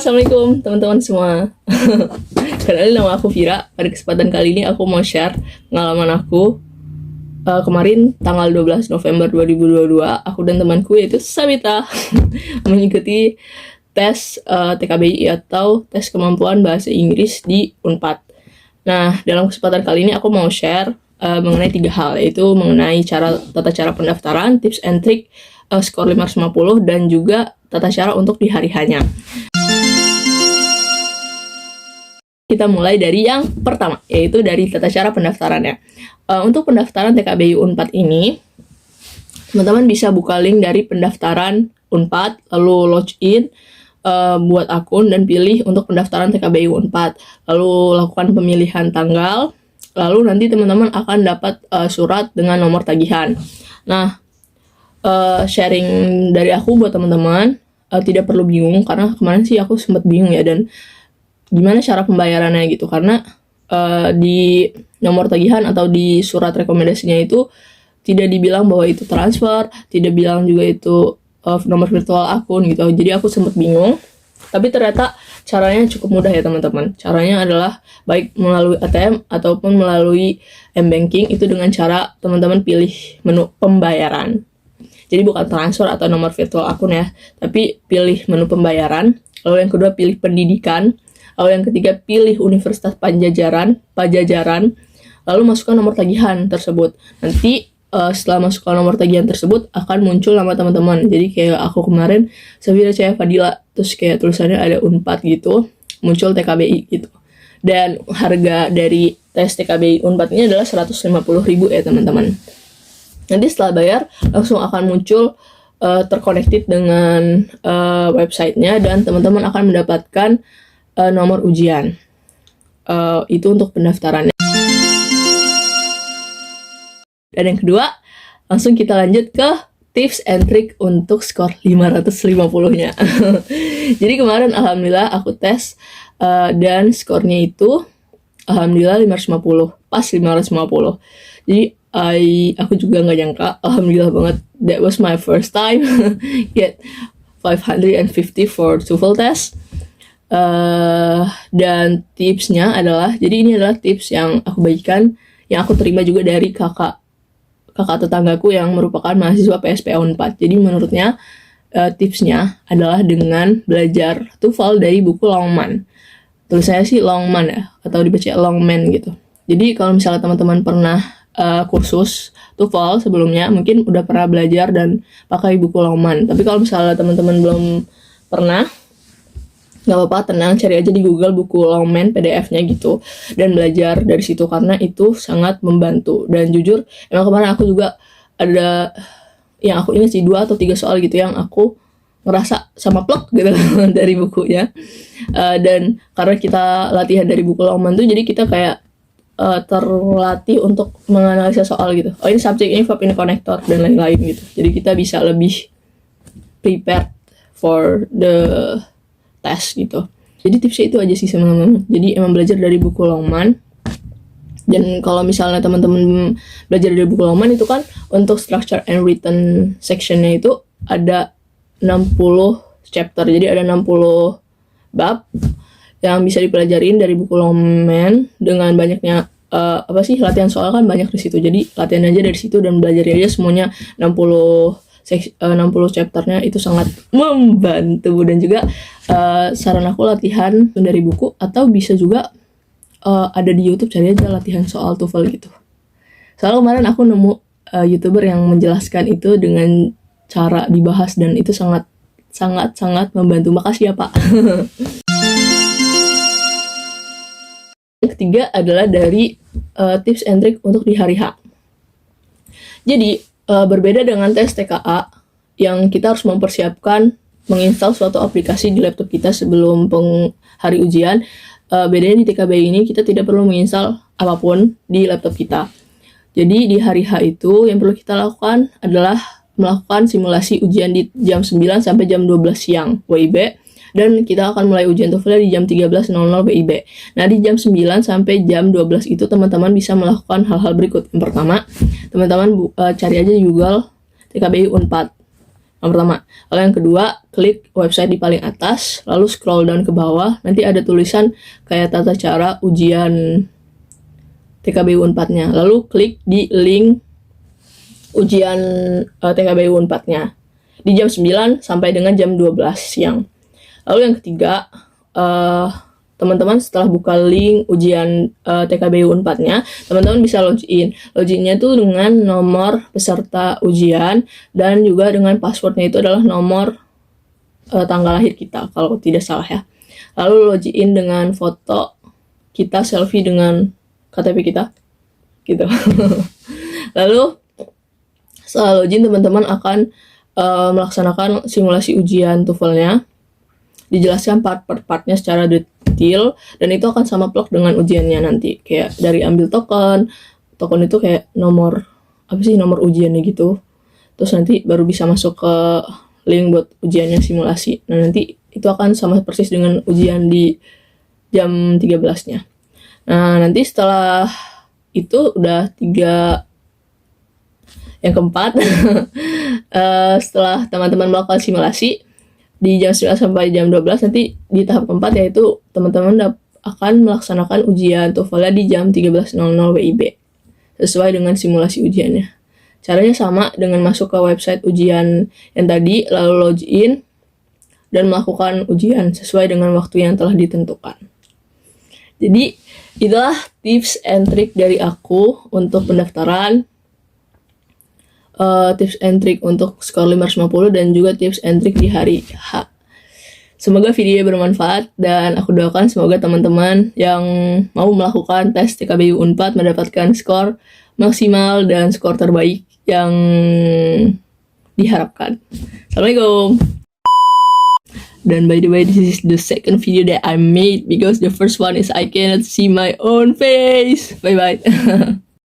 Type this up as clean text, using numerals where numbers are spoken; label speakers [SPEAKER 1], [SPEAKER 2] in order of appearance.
[SPEAKER 1] Assalamualaikum teman-teman semua. Kenalin, nama aku Vira. Pada kesempatan kali ini aku mau share pengalaman aku kemarin tanggal 12 November 2022. Aku dan temanku yaitu Sabita mengikuti tes TKBI atau tes kemampuan bahasa Inggris di Unpad. Nah, dalam kesempatan kali ini aku mau share mengenai 3 hal, yaitu mengenai tata cara pendaftaran, tips and trick skor 550, dan juga tata cara untuk di hari hanya. Kita mulai dari yang pertama, yaitu dari tata cara pendaftarannya. Untuk pendaftaran TKBI Unpad ini, teman-teman bisa buka link dari pendaftaran Unpad, lalu login, buat akun, dan pilih untuk pendaftaran TKBI Unpad. Lalu lakukan pemilihan tanggal, lalu nanti teman-teman akan dapat surat dengan nomor tagihan. Nah, sharing dari aku buat teman-teman, tidak perlu bingung, karena kemarin sih aku sempat bingung ya, dan gimana cara pembayarannya gitu, karena di nomor tagihan atau di surat rekomendasinya itu tidak dibilang bahwa itu transfer, tidak bilang juga itu nomor virtual akun gitu. Jadi aku sempat bingung, tapi ternyata caranya cukup mudah ya teman-teman. Caranya adalah baik melalui ATM ataupun melalui M-Banking, itu dengan cara teman-teman pilih menu pembayaran. Jadi bukan transfer atau nomor virtual akun ya, tapi pilih menu pembayaran. Lalu yang kedua pilih pendidikan. Lalu yang ketiga pilih Universitas Pajajaran. Lalu masukkan nomor tagihan tersebut. Nanti setelah masukkan nomor tagihan tersebut akan muncul nama teman-teman. Jadi kayak aku kemarin, Safira Cahaya Fadila, terus kayak tulisannya ada Unpad gitu, muncul TKBI gitu. Dan harga dari tes TKBI Unpad ini adalah 150.000 ya teman-teman. Nanti setelah bayar langsung akan muncul terconnected dengan websitenya, dan teman-teman akan mendapatkan nomor ujian. Itu untuk pendaftarannya. Dan yang kedua, langsung kita lanjut ke tips and trick untuk skor 550-nya. Jadi kemarin alhamdulillah aku tes dan skornya itu alhamdulillah 550, pas 550. Jadi aku juga nggak nyangka, alhamdulillah banget, that was my first time get 550 for TOEFL test. Dan tipsnya adalah, jadi ini adalah tips yang aku bagikan, yang aku terima juga dari kakak tetanggaku yang merupakan mahasiswa PSPA Unpad. Jadi menurutnya tipsnya adalah dengan belajar TOEFL dari buku Longman. Tulisannya sih Longman ya, atau dibaca Longman gitu. Jadi kalau misalnya teman-teman pernah kursus TOEFL sebelumnya, mungkin udah pernah belajar dan pakai buku Longman. Tapi kalau misalnya teman-teman belum pernah, nggak apa-apa, tenang, cari aja di Google buku Longman PDF-nya gitu, dan belajar dari situ, karena itu sangat membantu. Dan jujur, emang kemarin aku juga ada yang aku ingat sih 2 atau 3 soal gitu yang aku ngerasa sama plek gitu dari bukunya. Dan karena kita latihan dari buku Longman tuh, jadi kita kayak terlatih untuk menganalisa soal gitu. Oh, ini subjek, ini verb, ini konektor, dan lain-lain gitu. Jadi kita bisa lebih prepared for the test gitu. Jadi tipsnya itu aja sih teman-teman. Jadi emang belajar dari buku Longman. Dan kalau misalnya teman-teman belajar dari buku Longman itu kan, untuk structure and written sectionnya itu ada 60 chapter. Jadi ada 60 bab yang bisa dipelajarin dari buku Longman, dengan banyaknya latihan soal kan banyak di situ. Jadi latihan aja dari situ dan belajar aja semuanya 60 chapternya, itu sangat membantu. Dan juga saran aku latihan dari buku, atau bisa juga ada di YouTube, cari aja latihan soal TOEFL gitu. Soalnya kemarin aku nemu YouTuber yang menjelaskan itu dengan cara dibahas, dan itu sangat membantu. Makasih ya Pak. Yang ketiga adalah dari tips and trick untuk di hari H. Jadi berbeda dengan tes TKA yang kita harus mempersiapkan menginstal suatu aplikasi di laptop kita sebelum hari ujian, bedanya di TKBI ini kita tidak perlu menginstal apapun di laptop kita. Jadi di hari H itu yang perlu kita lakukan adalah melakukan simulasi ujian di jam 9 sampai jam 12 siang WIB, dan kita akan mulai ujian TOEFL di jam 13.00 WIB. Nah, di jam 9 sampai jam 12 itu teman-teman bisa melakukan hal-hal berikut. Yang pertama, teman-teman cari aja di Google TKBI Unpad. Yang pertama. Lalu yang kedua, klik website di paling atas, lalu scroll down ke bawah, nanti ada tulisan kayak tata cara ujian TKBU 4-nya. Lalu klik di link ujian TKBU 4-nya di jam 9 sampai dengan jam 12 siang. Lalu yang ketiga, teman-teman setelah buka link ujian TKBU 4-nya, teman-teman bisa login. Loginnya itu dengan nomor peserta ujian dan juga dengan passwordnya itu adalah nomor tanggal lahir kita, kalau tidak salah ya. Lalu login dengan foto kita selfie dengan KTP kita, gitu. Lalu setelah login, teman-teman akan melaksanakan simulasi ujian TOEFL-nya. Dijelaskan part per partnya secara detail, dan itu akan sama plot dengan ujiannya nanti. Kayak dari ambil token itu kayak nomor ujiannya gitu. Terus nanti baru bisa masuk ke link buat ujiannya simulasi. Nah, nanti itu akan sama persis dengan ujian di jam 13-nya. Nah, nanti setelah itu udah yang keempat, setelah teman-teman melakukan simulasi di jam 9 sampai jam 12, nanti di tahap keempat yaitu teman-teman akan melaksanakan ujian TOEFL di jam 13.00 WIB sesuai dengan simulasi ujiannya. Caranya sama dengan masuk ke website ujian yang tadi, lalu login dan melakukan ujian sesuai dengan waktu yang telah ditentukan. Jadi itulah tips and trick dari aku untuk pendaftaran, tips and trick untuk skor 550 dan juga tips and trick di hari H. Semoga video bermanfaat dan aku doakan semoga teman-teman yang mau melakukan tes TKBU Unpad mendapatkan skor maksimal dan skor terbaik yang diharapkan. Assalamualaikum. Dan by the way, this is the second video that I made because the first one is I cannot see my own face. Bye bye.